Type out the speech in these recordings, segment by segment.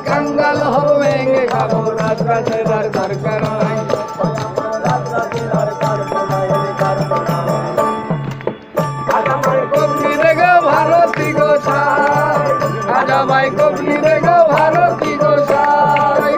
কাঙ্গাল হব ভেঙে খাবো রাজরাজের আর দরকার নাই আজামাই কবলি রে গো ভারতী গোসাই আজামাই কবলি রে গো ভারতী গোসাই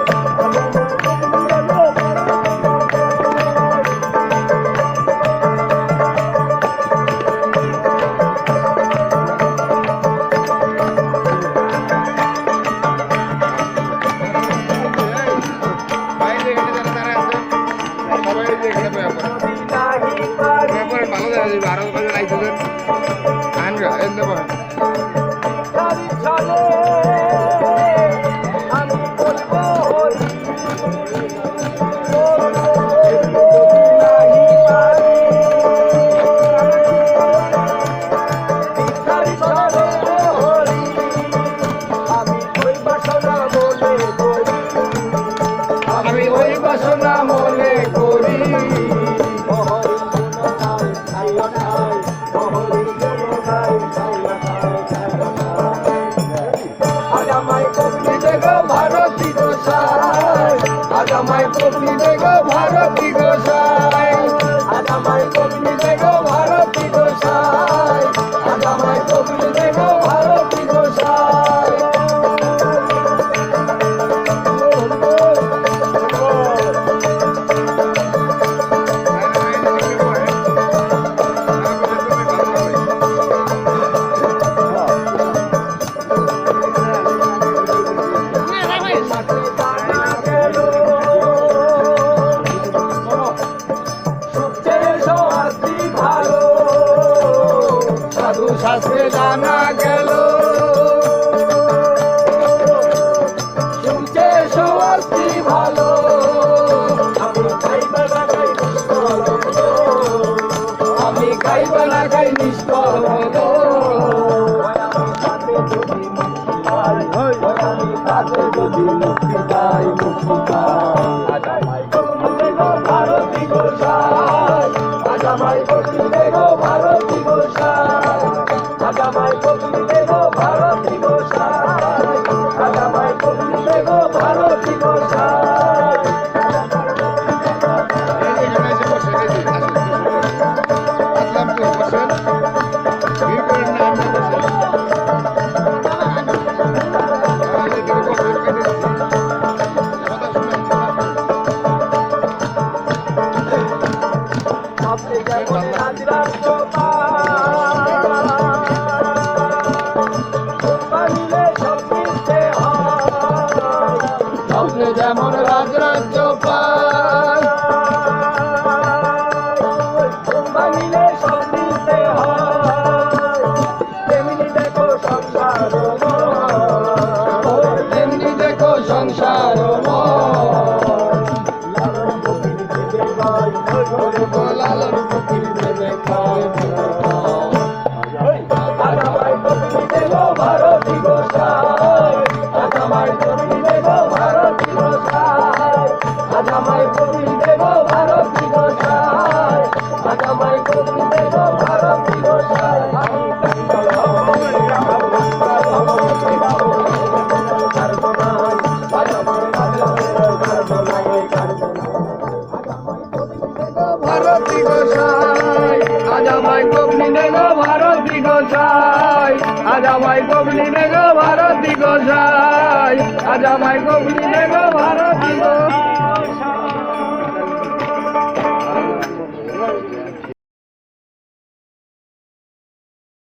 আমি ওই বাসনা মনে করি আজামাই কবলি রে গো ভারতী গোসাই আজামাই কবলি রে গো ভারতী গোসাই আজামাই কবলি রে গো ভারতী গোসাই আজামাই কবলি রে গো ভারতী গোসাই শাস্ত্রে জানা গেল শুনছে সবাস্তি ভালো আমি খাইবা না খাই নিষ্কল যদি মুক্তি পাই মুক্তি পাই ভারতী গোসাই আজামাই কবলি রে গো ভারতী গোসাই আজামাই কবলি রে গো ভারতী গোসাই আজামাই কবলি রে গো ভারতী গোসাই যেমন রাজরাজ্য পায় বানিলে সমৃদ্ধে হয় তেমনি দেখো সংসার তেমনি দেখো সংসার লালন ফকির ভেবে খায় আজামাই কবলি রে গো ভারতী গোসাই আজামাই কবলি রে গো ভারতী গোসাই আজামাই কবলি রে গো ভারতী গোসাই আজামাই কবলি রে গো ভারতী গোসাই ভারতী গোসাই আজামাই কবলি রে গো ভারতী গোসাই আজামাই কবলি রে গো ভারতী গোসাই আজামাই কবলি রে গো ভারতী গোসাই